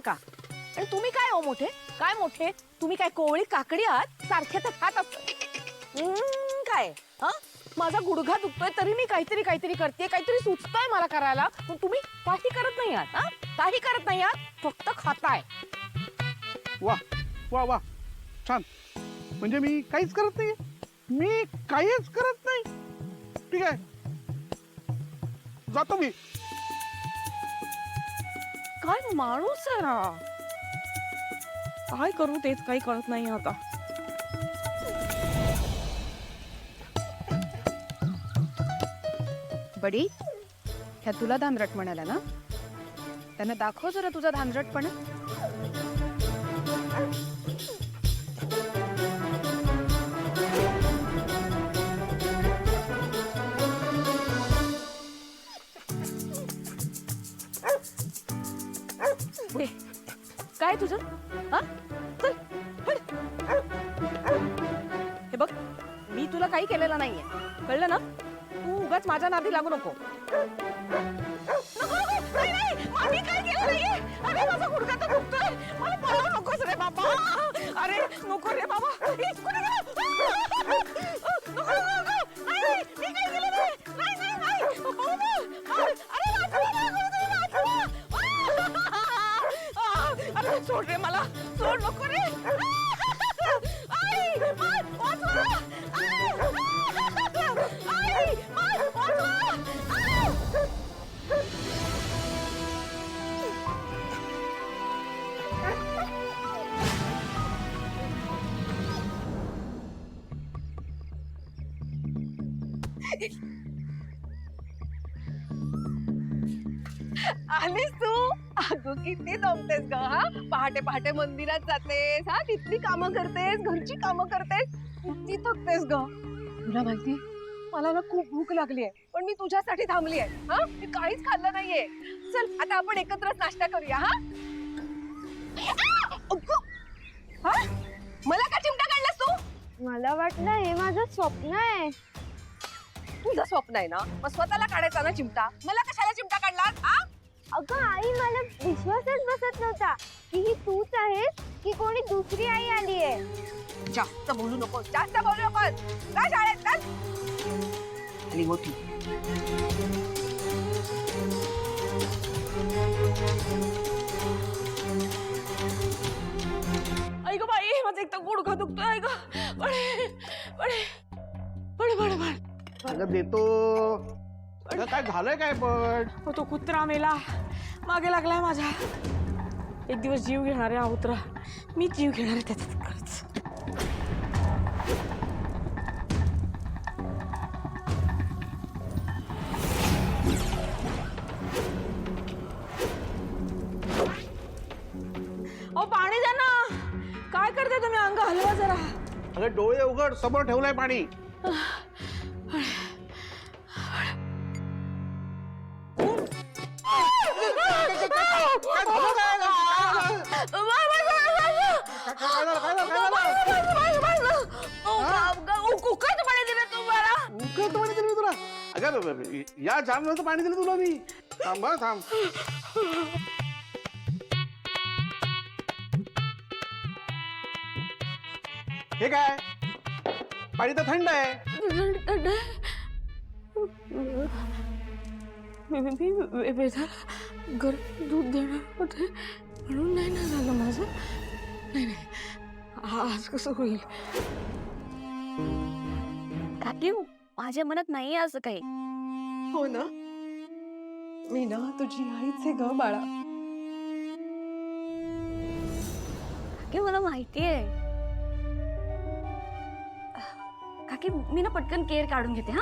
नका. आणि तुम्ही काय हो मोठे, काय मोठे, तुम्ही काय कोवळी काकडी आहात, सारखे तर खात असत. काय हा, माझा गुडघा दुखतोय तरी मी काहीतरी काहीतरी करते, काहीतरी सुचतंय मला करायला, पण तुम्ही काही करत नाही आहात. हा, काही करत नाही आहात, फक्त खाताय. वा वा वा, छान. म्हणजे मी काहीच करत नाही, मी काहीच करत नाही. ठीक आहे, जातो मी. काय माणूस आहे ना, काय करू तेच काही कळत नाही आता. बडी, ह्या तुला धांदरट म्हणाला ना, त्यांना दाखव जरा तुझा धांदरटपणा. काय तुझं, हा, चल पळ. हे बघ, मी तुला काही केलेलं नाहीये, कळलं ना. तू उगाच माझ्या नादी लागू नको. आम्ही काय केलं नाहीये. अरे माझा गुडघा तर दुखतोय, मला पळवू नकोस रे बाबा. अरे नको रे बाबा. कुठे गेला? नको नको, नाही मी काय केलं नाही. नाही नाही नाही बाबा. अरे अरे सोड रे मला, सोड, नको रे. आई वाचवा. आई वाचवा. आलीस तू. अगं किती दमतेस ग. हा, पहाटे पहाटे मंदिरात जातेस, हा तिथली कामं करतेस, घरची कामं करतेस, किती थकतेस ग. तुला माहिती, मला ना खूप भूक लागली आहे, पण मी तुझ्यासाठी थांबली आहे. हा, मी काहीच खाल्लं नाहीये. चल आता आपण एकत्रच नाश्ता करूया. हा, हा? मला का चिमटा काढलास तू? मला वाटलं हे माझं स्वप्न आहे. तुझं स्वप्न आहे ना, मग स्वतःला काढायचा ना चिमटा. मला कशाला चिमटा काढलास? हा, अगं आई, मला विश्वासच बसत नव्हता की ही तूच आहेस की कोणी दुसरी आई आली आहे. जास्त बोलू नको, जास्त बोलू नको. काय शाळेत चल. आणि मोठी ऐक बाई, माझं एक तर गुडघा दुखतोय. ऐक बडे बडे बडे बडे बडे. अगं देतो. अगं काय झालंय काय पण? तो कुत्रा मेला, मागे लागलाय माझ्या. एक दिवस जीव घेणार आहे हा कुत्रा, मी जीव घेणार आहे त्याच्यात. खरंच ओ पाणी द्या ना. काय करते तुम्ही, अंग हलवा जरा. अगं डोळे उघड, समोर ठेवलंय पाणी. अगं या जाम पाणी दिलं तुला मी. थांब थांब. हे काय, पाणी तर थंड आहे. गरम दूध देणार होते म्हणून नाही ना झालं माझं. नाही नाही, आज कसं होईल. काकी, माझ्या मनात नाही असं काही. हो ना, मी ना तुझी आईच आहे ग बाळा. काकी मला माहिती आहे. काकी मी ना पटकन केअर काढून घेते. हा,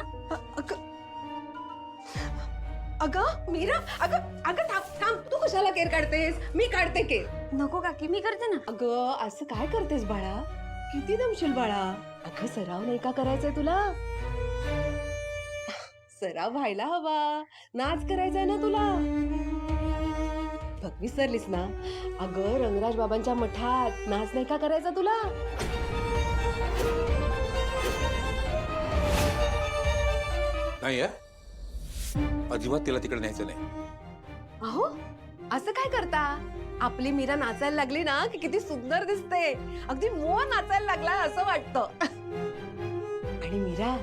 अगं मीरा, अगं अगं थांब थांब. तू कशाला केर काढतेस, मी काढते केर. नको काकी, मी करते ना. अगं असं काय करतेस बाळा, किती दमशील बाळा. अगं सराव नाही का करायचंय तुला, सराव व्हायला हवा. नाच करायचाय ना तुला. बघ विसरलीस ना. अगं रंगराज बाबांच्या मठात नाच नाही का करायचा तुला. नाही अजिबात तिला तिकडे न्यायचं नाही. अहो असं काय करता? आपली मीरा नाचायला लागली ना की किती सुंदर दिसते. अगदी मोह नाचायला लागलाय असं वाटतं. आणि मीरा,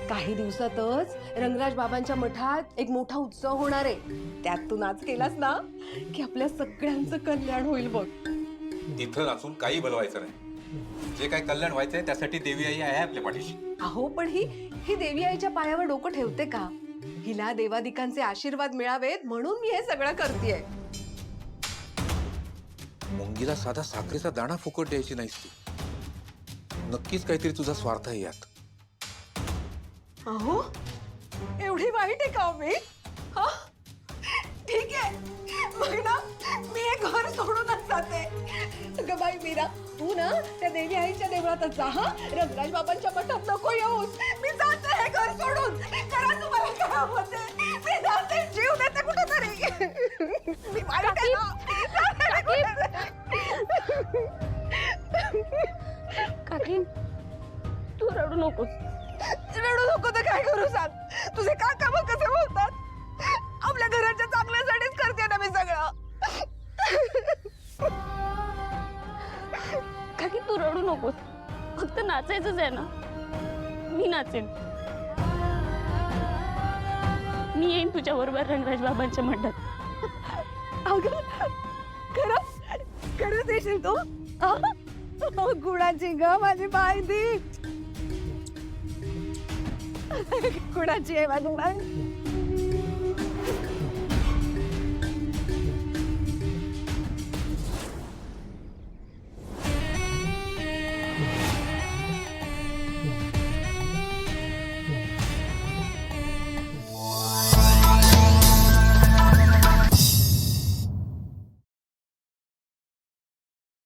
काही दिवसातच रंगराज बाबांच्या मठात एक मोठा उत्सव होणार आहे. त्यात तू नाच केलास ना की आपल्या सगळ्यांचं कल्याण होईल बघ. तिथं नाचून काही बोलवायचं नाही. जे काय कल्याण व्हायचंय त्यासाठी देवी आई आहे आपल्या पाठीशी. अहो पण ही देवी आईच्या पायावर डोकं ठेवते का? हिला देवादिकांचे आशीर्वाद मिळावेत म्हणून मी हे सगळं करतेय. मुंगीला साधा साखरेचा दाणा फुकट द्यायची नाहीस तू. नक्कीच काहीतरी तुझा स्वार्थ आहे यात. अहो, एवढी वाईट आहे का हो मी? हा? ठीक आहे, मग ना मी हे घर सोडूनच जाते. अगं बाई मीरा, तू ना त्या देवी आईच्या देवळातच जा. हा, रंगराज बाबांच्या मठात नको येऊस. मी जाते हे घर सोडून. करा तुम्हाला काय हवं ते. मी जाते, जीव देते कुठेतरी. मी वाईट आहे ना. काकी तू रडू नकोस. रडू नको तर काय करू सांग? तुझे काका मग कसे बोलतात? आपल्या घराच्या चांगल्यासाठीच करते ना मी सगळं. काकी तू रडू नकोस. फक्त नाचायचंच आहे ना. मी नाचेन. मी येईन तुझ्या बरोबर रंगराज बाबांच्या मठात. अगं खरंच येशील तू? गुणाची ग माझी बायदी. गुणाची आहे माझी बाय.